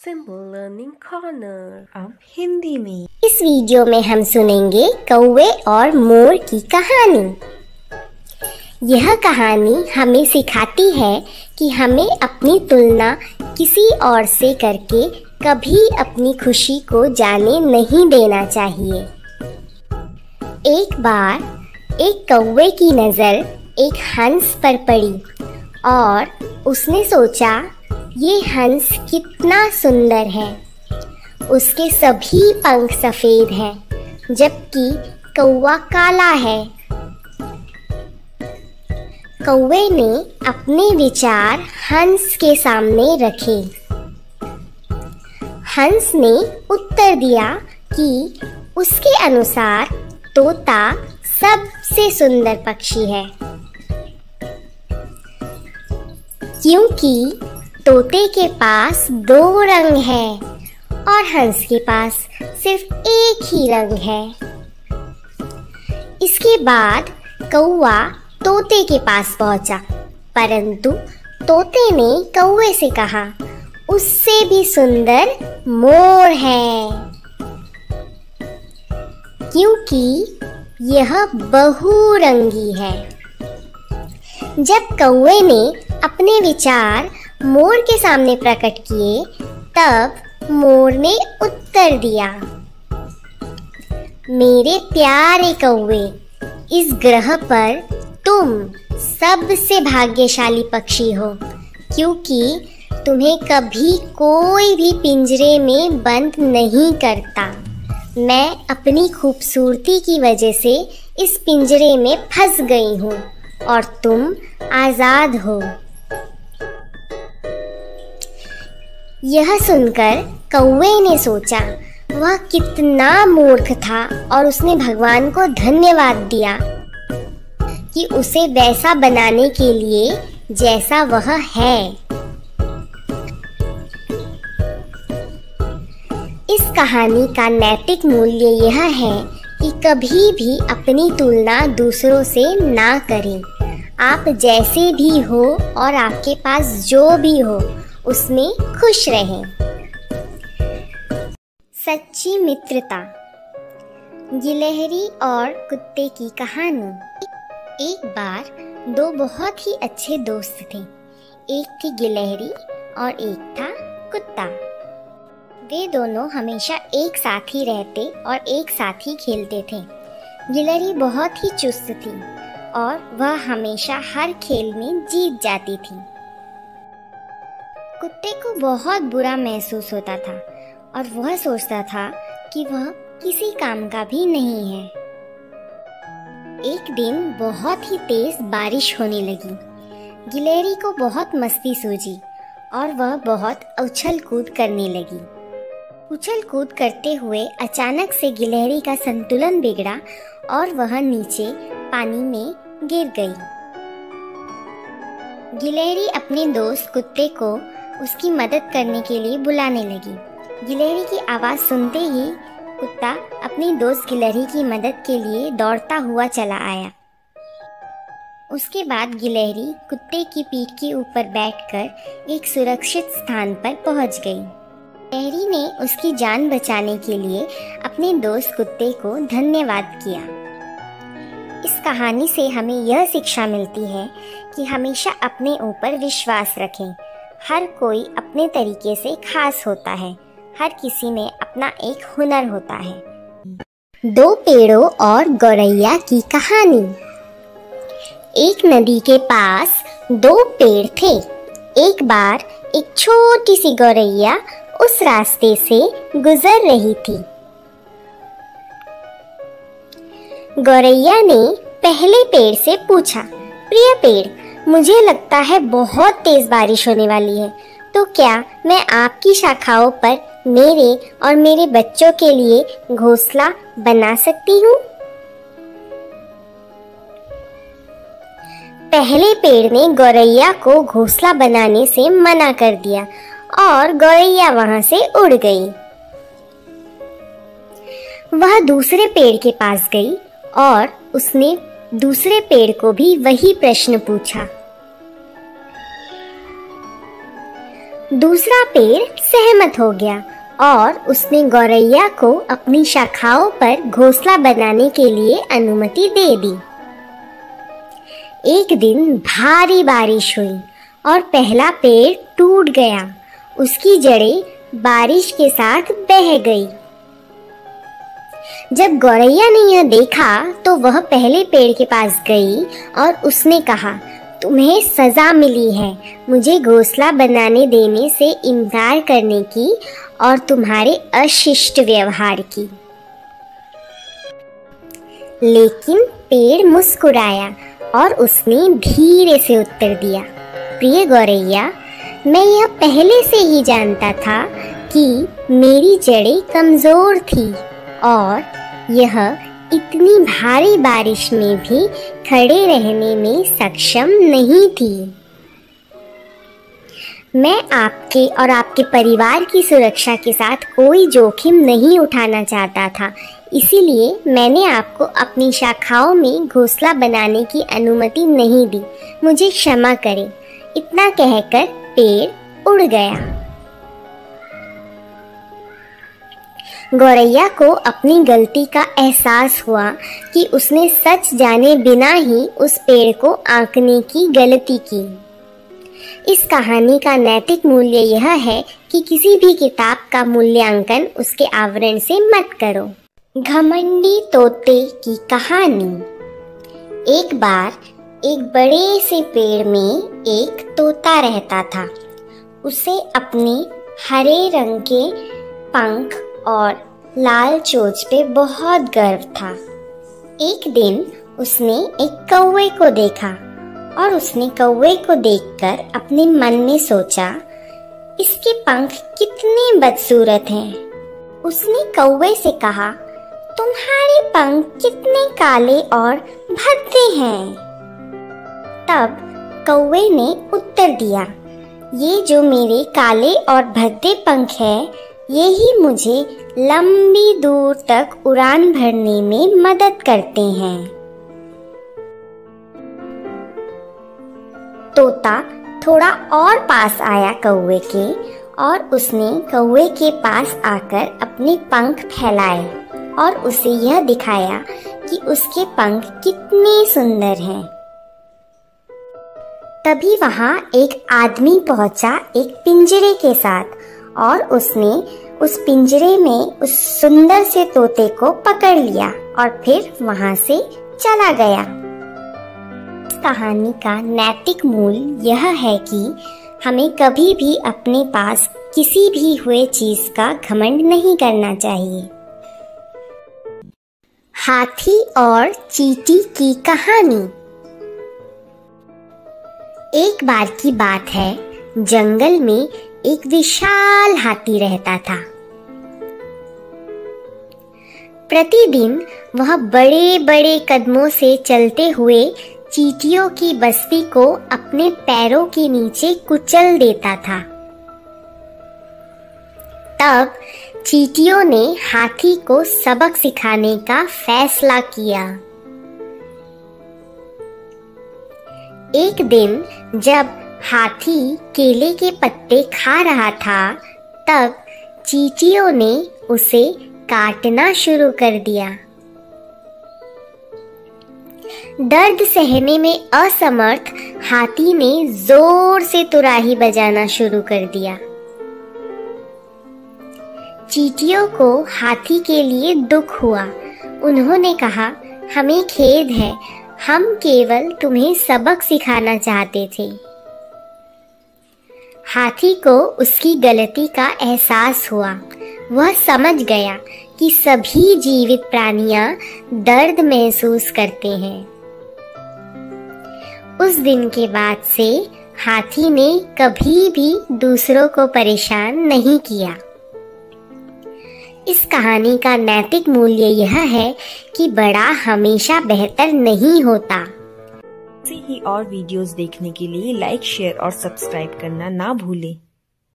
Simple learning corner. अब हिंदी में। इस वीडियो में हम सुनेंगे कौवे और मोर की कहानी। यह कहानी हमें सिखाती है कि हमें अपनी तुलना किसी और से करके कभी अपनी खुशी को जाने नहीं देना चाहिए। एक बार एक कौवे की नज़र एक हंस पर पड़ी और उसने सोचा, ये हंस कितना सुंदर है। उसके सभी पंख सफ़ेद हैं, जबकि कौवा काला है। कौवे ने अपने विचार हंस के सामने रखे। हंस ने उत्तर दिया कि उसके अनुसार तोता सबसे सुंदर पक्षी है, क्योंकि तोते के पास 2 रंग है और हंस के पास सिर्फ एक ही रंग है। इसके बाद कौवा तोते के पास पहुंचा, परंतु तोते ने कौवे से कहा, उससे भी सुंदर मोर है, क्योंकि यह बहुरंगी है। जब कौवे ने अपने विचार मोर के सामने प्रकट किए, तब मोर ने उत्तर दिया, मेरे प्यारे कौवे, इस ग्रह पर तुम सबसे भाग्यशाली पक्षी हो, क्योंकि तुम्हें कभी कोई भी पिंजरे में बंद नहीं करता। मैं अपनी खूबसूरती की वजह से इस पिंजरे में फंस गई हूँ और तुम आज़ाद हो। यह सुनकर कौवे ने सोचा, वह कितना मूर्ख था, और उसने भगवान को धन्यवाद दिया कि उसे वैसा बनाने के लिए जैसा वह है। इस कहानी का नैतिक मूल्य यह है कि कभी भी अपनी तुलना दूसरों से ना करें। आप जैसे भी हो और आपके पास जो भी हो, उसमें खुश रहें। सच्ची मित्रता। गिलहरी और कुत्ते की कहानी। एक बार 2 बहुत ही अच्छे दोस्त थे। एक थी गिलहरी और एक था कुत्ता। वे दोनों हमेशा एक साथ ही रहते और एक साथ ही खेलते थे। गिलहरी बहुत ही चुस्त थी और वह हमेशा हर खेल में जीत जाती थी। कुत्ते को बहुत बुरा महसूस होता था और वह सोचता था कि वह किसी काम का भी नहीं है। एक दिन बहुत ही तेज बारिश होने लगी। गिलहरी को बहुत मस्ती सूझी और वह बहुत उछल कूद करने लगी। उछल कूद करते हुए अचानक से गिलहरी का संतुलन बिगड़ा और वह नीचे पानी में गिर गई। गिलहरी अपने दोस्त कुत्ते को उसकी मदद करने के लिए बुलाने लगी। गिलहरी की आवाज़ सुनते ही कुत्ता अपनी दोस्त गिलहरी की मदद के लिए दौड़ता हुआ चला आया। उसके बाद गिलहरी कुत्ते की पीठ के ऊपर बैठकर एक सुरक्षित स्थान पर पहुंच गई। गिलहरी ने उसकी जान बचाने के लिए अपने दोस्त कुत्ते को धन्यवाद किया। इस कहानी से हमें यह शिक्षा मिलती है कि हमेशा अपने ऊपर विश्वास रखें। हर कोई अपने तरीके से खास होता है। हर किसी में अपना एक हुनर होता है। 2 पेड़ों और गौरैया की कहानी। एक नदी के पास 2 पेड़ थे। एक बार एक छोटी सी गौरैया उस रास्ते से गुजर रही थी। गौरैया ने पहले पेड़ से पूछा, प्रिय पेड़, मुझे लगता है बहुत तेज बारिश होने वाली है, तो क्या मैं आपकी शाखाओं पर मेरे और मेरे बच्चों के लिए घोंसला बना सकती हूँ? पहले पेड़ ने गौरैया को घोंसला बनाने से मना कर दिया और गौरैया वहां से उड़ गई। वह दूसरे पेड़ के पास गई और उसने दूसरे पेड़ को भी वही प्रश्न पूछा। दूसरा पेड़ सहमत हो गया और उसने गौरैया को अपनी शाखाओं पर घोंसला बनाने के लिए अनुमति दे दी। एक दिन भारी बारिश हुई और पहला पेड़ टूट गया। उसकी जड़ें बारिश के साथ बह गई। जब गौरैया ने यह देखा तो वह पहले पेड़ के पास गई और उसने कहा, तुम्हें सजा मिली है मुझे घोंसला बनाने देने से इनकार करने की और तुम्हारे अशिष्ट व्यवहार की। लेकिन पेड़ मुस्कुराया और उसने धीरे से उत्तर दिया, प्रिय गौरैया, मैं यह पहले से ही जानता था कि मेरी जड़ें कमजोर थी और यह इतनी भारी बारिश में भी खड़े रहने में सक्षम नहीं थी। मैं आपके और आपके परिवार की सुरक्षा के साथ कोई जोखिम नहीं उठाना चाहता था, इसीलिए मैंने आपको अपनी शाखाओं में घोंसला बनाने की अनुमति नहीं दी। मुझे क्षमा करें। इतना कहकर पेड़ उड़ गया। गौरैया को अपनी गलती का एहसास हुआ कि उसने सच जाने बिना ही उस पेड़ को आंकने की गलती की। इस कहानी का नैतिक मूल्य यह है कि किसी भी किताब का मूल्यांकन उसके आवरण से मत करो। घमंडी तोते की कहानी। एक बार एक बड़े से पेड़ में एक तोता रहता था। उसे अपने हरे रंग के पंख और लाल चोंच पे बहुत गर्व था। एक दिन उसने एक कौवे को देखा और उसने कौवे को देखकर अपने मन में सोचा, इसके पंख कितने बदसूरत हैं। उसने कौवे से कहा, तुम्हारे पंख कितने काले और भद्दे हैं। तब कौवे ने उत्तर दिया, ये जो मेरे काले और भद्दे पंख हैं, यही मुझे लंबी दूर तक उड़ान भरने में मदद करते हैं। तोता थोड़ा और पास आया कौवे के और उसने कौवे के पास आकर अपने पंख फैलाए और उसे यह दिखाया कि उसके पंख कितने सुंदर हैं। तभी वहां एक आदमी पहुंचा एक पिंजरे के साथ और उसने उस पिंजरे में उस सुंदर से तोते को पकड़ लिया और फिर वहां से चला गया। इस कहानी का नैतिक मूल्य यह है कि हमें कभी भी अपने पास किसी भी हुए चीज का घमंड नहीं करना चाहिए। हाथी और चींटी की कहानी। एक बार की बात है, जंगल में एक विशाल हाथी रहता था। प्रतिदिन वह बड़े बड़े कदमों से चलते हुए चींटियों की बस्ती को अपने पैरों के नीचे कुचल देता था। तब चींटियों ने हाथी को सबक सिखाने का फैसला किया। एक दिन जब हाथी केले के पत्ते खा रहा था, तब चींटियों ने उसे काटना शुरू कर दिया। दर्द सहने में असमर्थ हाथी ने जोर से तुराही बजाना शुरू कर दिया। चींटियों को हाथी के लिए दुख हुआ। उन्होंने कहा, हमें खेद है, हम केवल तुम्हें सबक सिखाना चाहते थे। हाथी को उसकी गलती का एहसास हुआ। वह समझ गया कि सभी जीवित प्राणियां दर्द महसूस करते हैं। उस दिन के बाद से हाथी ने कभी भी दूसरों को परेशान नहीं किया। इस कहानी का नैतिक मूल्य यह है कि बड़ा हमेशा बेहतर नहीं होता। ऐसे ही और वीडियोस देखने के लिए लाइक, शेयर और सब्सक्राइब करना ना भूलें।